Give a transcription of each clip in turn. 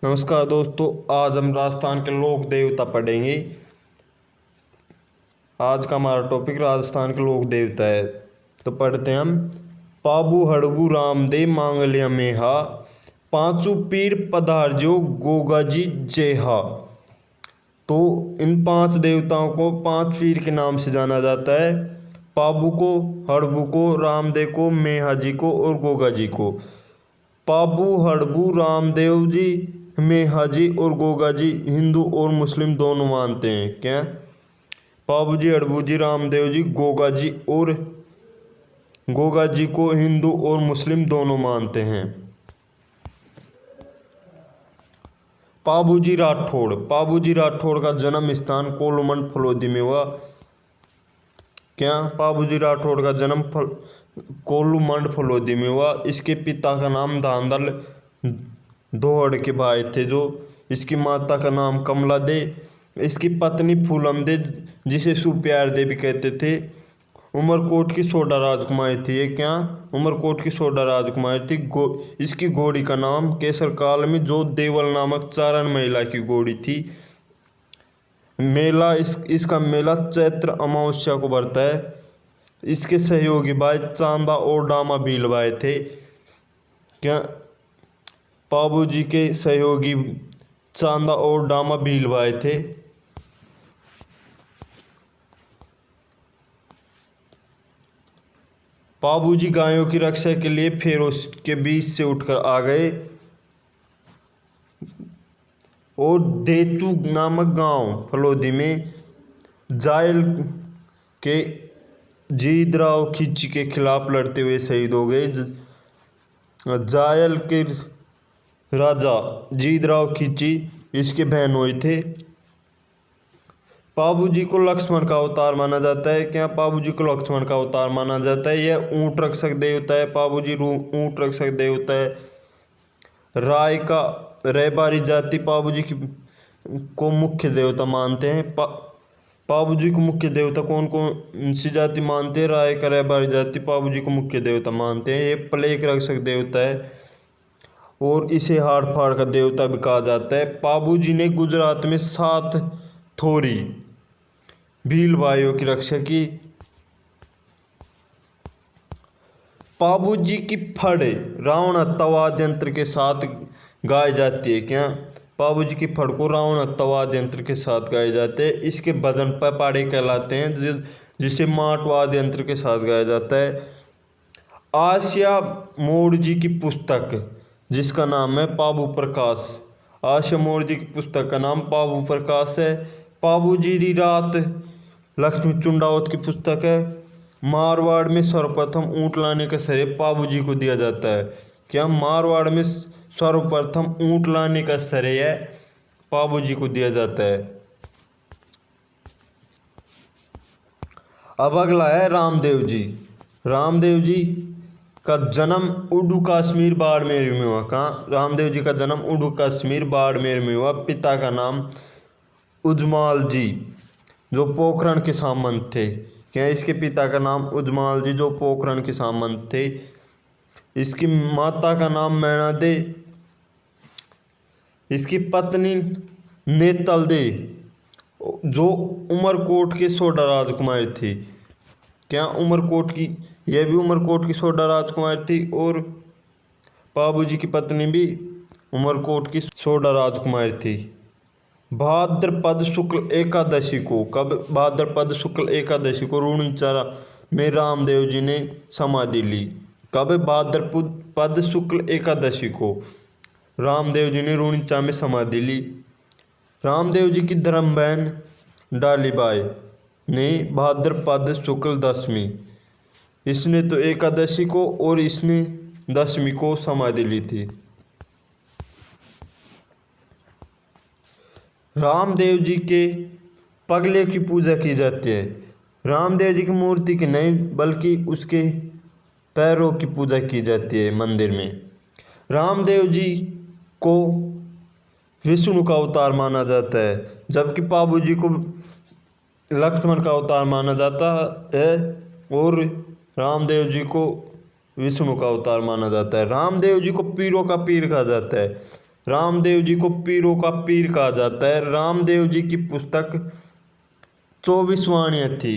नमस्कार दोस्तों, आज हम राजस्थान के लोक देवता पढ़ेंगे। आज का हमारा टॉपिक राजस्थान के लोक देवता है। तो पढ़ते हैं हम। पाबू हड़बू रामदेव मांगल्य मेहा, पांचू पीर पधारजो गोगाजी जेहा। तो इन पांच देवताओं को पांच पीर के नाम से जाना जाता है। पाबू को, हड़बू को, रामदेव को, मेहा जी को और गोगा जी को। पाबू हड़बू रामदेव जी, मेहा जी और गोगा जी हिंदू और मुस्लिम दोनों मानते हैं। क्या? पाबू जी, हड़बू जी, रामदेव जी, गोगा जी और गोगा जी को हिंदू और मुस्लिम दोनों मानते हैं। पाबू जी राठौड़। पाबू जी राठौड़ का जन्म स्थान कोलमंड फलोदी में हुआ। क्या? पाबू जी राठौड़ का जन्म कोलूमंड फलोदी में हुआ। इसके पिता का नाम धांधल दोहड़ के भाई थे जो। इसकी माता का नाम कमला दे। इसकी पत्नी फूलम दे, जिसे सुप्यार दे भी कहते थे। उमरकोट की सोडा राजकुमारी थी ये। क्या? उमरकोट की सोडा राजकुमारी थी। इसकी घोड़ी का नाम केसर काल में जो देवल नामक चारण महिला की घोड़ी थी। मेला इसका मेला चैत्र अमावस्या को बढ़ता है। इसके सहयोगी भाई चांदा और डामा भील भाई थे। क्या? पाबू जी के सहयोगी चांदा और डामा भील भाई थे। पाबू जी गायों की रक्षा के लिए फेरों के बीच से उठकर आ गए और देचू नामक गांव फलोदी में जायल के जीतराव खिची के खिलाफ लड़ते हुए शहीद हो गए। जायल के राजा जीतराव खिची इसके बहनोई थे। पाबू जी को लक्ष्मण का अवतार माना जाता है। क्या? पाबू जी को लक्ष्मण का अवतार माना जाता है। यह ऊंट रक्षक देवता है। पाबू जी ऊंट रक्षक देवता है। राय का रैबारी जाति पाबू जी को मुख्य देवता मानते हैं। पाबू जी को मुख्य देवता कौन कौन सी जाति मानते हैं? राय का रैबारी जाति पाबू जी को मुख्य देवता मानते हैं। ये प्लेग रक्षक देवता है और इसे हाड़ फाड़ का देवता भी कहा जाता है। पाबू जी ने गुजरात में 7 थोरी भील भाइयों की रक्षा की। पाबू जी की फड़ रावण हत्यावाद यंत्र के साथ गाई जाती है। क्या? पाबू जी की फड़ को रावण हत्यावाद यंत्र के साथ गाए जाते हैं। इसके भजन पपाड़े कहलाते हैं, जिसे माटवाद यंत्र के साथ गाया जाता है। आसिया मोड़ जी की पुस्तक जिसका नाम है पाबू प्रकाश। आसिया मोड़ जी की पुस्तक का नाम पाबू प्रकाश है। पाबू जी री रात लक्ष्मी चुंडावत की पुस्तक है। मारवाड़ में सर्वप्रथम ऊंट लाने का श्रेय पाबू जी को दिया जाता है। क्या? मारवाड़ में सर्वप्रथम ऊंट लाने का श्रेय पाबू जी को दिया जाता है। अब अगला है रामदेव जी। रामदेव जी का जन्म उडू कश्मीर बाड़मेर में हुआ। कहाँ? रामदेव जी का जन्म उडू कश्मीर बाड़मेर में हुआ। पिता का नाम उजमाल जी जो पोखरण के सामंत थे। क्या? इसके पिता का नाम उजमाल जी जो पोखरण के सामंत थे। इसकी माता का नाम मैना दे। इसकी पत्नी नेतल दे जो उमरकोट के सोडा राजकुमारी थी। क्या? यह भी उमरकोट की सोडा राजकुमारी थी और पाबू जी की पत्नी भी उमरकोट की सोडा राजकुमारी थी। भाद्रपद शुक्ल एकादशी को, कब? भाद्रपद शुक्ल एकादशी को रूणीचारा में रामदेव जी ने समाधि ली। कब? भाद्रपद शुक्ल एकादशी को रामदेव जी ने रूणीचा में समाधि ली। रामदेव जी की धर्म बहन डालीबाई ने भाद्रपद शुक्ल दशमी, इसने तो एकादशी को और इसने दशमी को समाधि ली थी। रामदेव जी के पगले की पूजा की जाती है। रामदेव जी की मूर्ति की नहीं बल्कि उसके पैरों की पूजा की जाती है मंदिर में। रामदेव जी को विष्णु का अवतार माना जाता है, जबकि पाबू जी को लक्ष्मण का अवतार माना जाता है और रामदेव जी को विष्णु का अवतार माना जाता है। रामदेव जी को पीरों का पीर कहा जाता है। रामदेव जी को पीरों का पीर कहा जाता है। रामदेव जी की पुस्तक 24 वाणियाँ थी।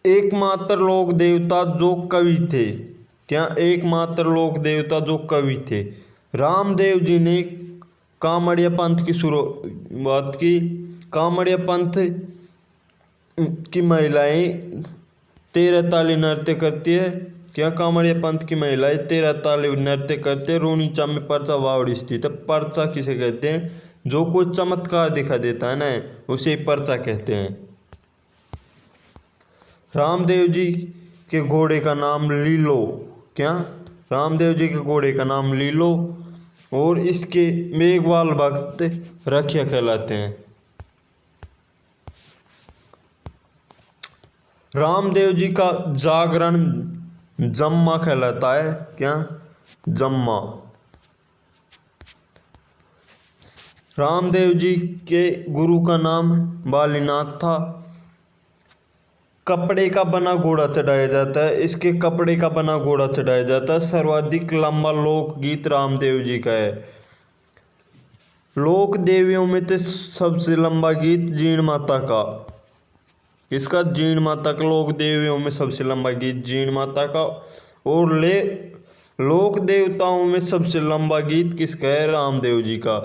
एकमात्र लोक देवता जो कवि थे, क्या एकमात्र लोक देवता जो कवि थे। रामदेव जी ने कामड़िया पंथ की शुरुआत की। कामड़िया पंथ की महिलाएं 13 ताली नृत्य करती है। क्या कामड़िया पंथ की महिलाएं 13 ताली नृत्य करते हैं। रोनीचा में पर्चा वावड़ी स्थित है। पर्चा किसे कहते हैं? जो कोई चमत्कार दिखा देता है ना, उसे पर्चा कहते हैं। रामदेव जी के घोड़े का नाम लीलो। क्या? रामदेव जी के घोड़े का नाम लीलो और इसके मेघवाल भक्त रखिया कहलाते हैं। रामदेव जी का जागरण जम्मा कहलाता है। क्या? जम्मा। रामदेव जी के गुरु का नाम बालीनाथ था। कपड़े का बना घोड़ा चढ़ाया जाता है। इसके कपड़े का बना घोड़ा चढ़ाया जाता है। सर्वाधिक लंबा लोकगीत रामदेव जी का है। लोक देवियों में तो सबसे लंबा गीत जीण माता का। इसका जीण माता का लोक देवियों में सबसे लंबा गीत जीण माता का। और लोक देवताओं में सबसे लंबा गीत किसका है? रामदेव जी का।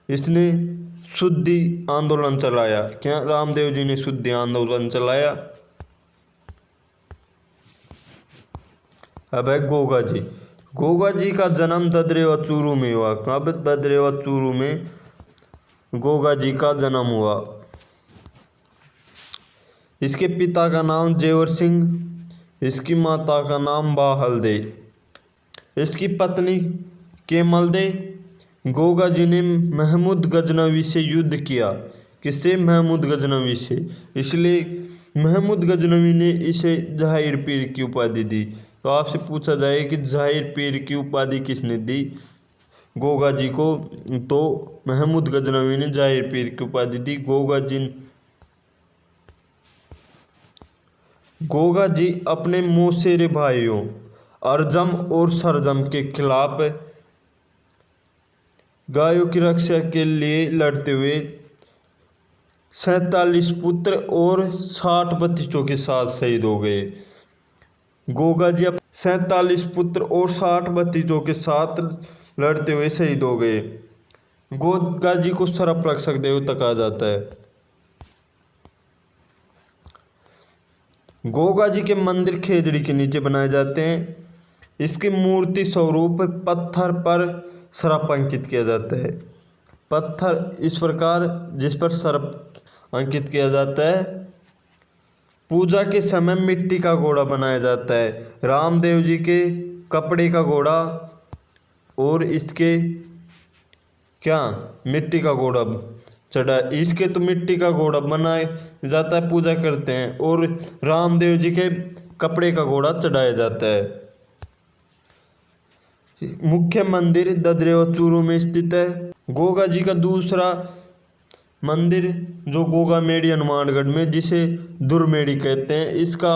इसने शुद्धि आंदोलन चलाया। क्या? रामदेव जी ने शुद्धि आंदोलन चलाया। अब है गोगा जी। गोगा जी का जन्म ददरेवा चूरू में हुआ। कब? ददरेवा चूरू में गोगा जी का जन्म हुआ। इसके पिता का नाम जेवर सिंह। इसकी माता का नाम बाहल दे। इसकी पत्नी केमल दे। गोगा जी ने महमूद गजनवी से युद्ध किया। किससे? महमूद गजनवी से। इसलिए महमूद गजनवी ने इसे जहांगीर पीर की उपाधि दी। तो आपसे पूछा जाए कि जहांगीर पीर की उपाधि किसने दी गोगा जी को? तो महमूद गजनवी ने जहांगीर पीर की उपाधि दी। गोगा जी अपने मौसेरे भाइयों अर्जम और सरजम के खिलाफ गायों की रक्षा के लिए लड़ते हुए 47 पुत्र और 60 भतीजों के साथ शहीद हो गए। गोगा जी 47 पुत्र और 60 भतीजों के साथ लड़ते हुए शहीद हो गए। गोगा जी को सर्प रक्षक देवता कहा जाता है। गोगा जी के मंदिर खेजड़ी के नीचे बनाए जाते हैं। इसकी मूर्ति स्वरूप पत्थर पर सर्प अंकित किया जाता है। पत्थर इस प्रकार जिस पर सर्प अंकित किया जाता है। पूजा के समय मिट्टी का घोड़ा बनाया जाता है। रामदेव जी के कपड़े का घोड़ा और इसके क्या मिट्टी का घोड़ा चढ़ा। इसके तो मिट्टी का घोड़ा बनाया जाता है, पूजा करते हैं, और रामदेव जी के कपड़े का घोड़ा चढ़ाया जाता है। मुख्य मंदिर ददरेवा चूरू में स्थित है। गोगा जी का दूसरा मंदिर जो गोगा मेड़ी हनुमानगढ़ में, जिसे दुर्मेड़ी कहते हैं, इसका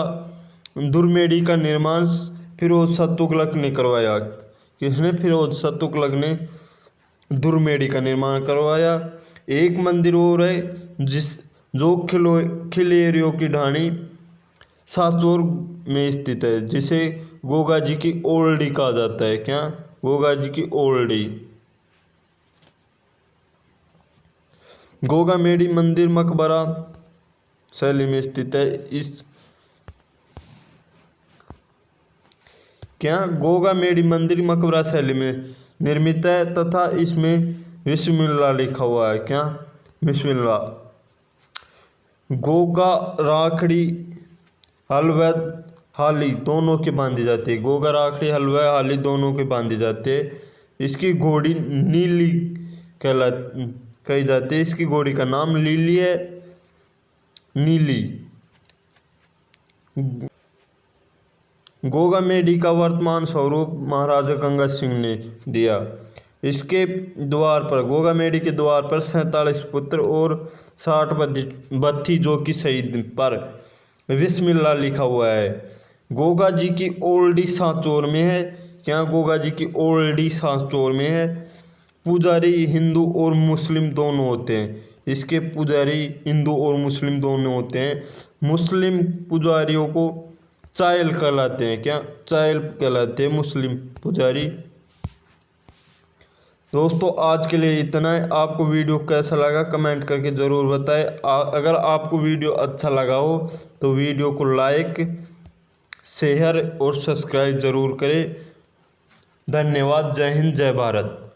दुर्मेड़ी का निर्माण फिरोज शाह तुगलक ने करवाया। किसने? फिरोज शाह तुगलक ने दुर्मेड़ी का निर्माण करवाया। एक मंदिर और है जो खिलेरियों की ढाणी साचौर में स्थित है, जिसे गोगा जी की ओल्डी कहा जाता है। क्या? गोगा जी की ओल्डी। गोगा मेड़ी मंदिर मकबरा शैली में स्थित है। गोगा मेड़ी मंदिर मकबरा शैली में निर्मित है तथा इसमें बिस्मिल्लाह लिखा हुआ है। क्या? बिस्मिल्लाह। गोगा राखड़ी हलवा हाली दोनों के बांधी जाती है। गोगा राखड़ी हलवा हाली दोनों के बांधी जाते हैं। इसकी घोड़ी नीली कही जाती है। इसकी घोड़ी का नाम लीली है। नीली। गोगा मेडी का वर्तमान स्वरूप महाराजा गंगा सिंह ने दिया। इसके द्वार पर, गोगा मेडी के द्वार पर 47 पुत्र और 60 भतीजों की शहीद पर बिस्मिल्लाह लिखा हुआ है। गोगा जी की ओल्डी सांचौर में है। क्या? गोगा जी की ओल्डी सांचौर में है। पुजारी हिंदू और मुस्लिम दोनों होते हैं। इसके पुजारी हिंदू और मुस्लिम दोनों होते हैं। मुस्लिम पुजारियों को चायल कहलाते हैं। क्या? चायल कहलाते हैं मुस्लिम पुजारी। दोस्तों आज के लिए इतना है। आपको वीडियो कैसा लगा कमेंट करके ज़रूर बताएं। अगर आपको वीडियो अच्छा लगा हो तो वीडियो को लाइक, शेयर और सब्सक्राइब ज़रूर करें। धन्यवाद। जय हिंद, जय भारत।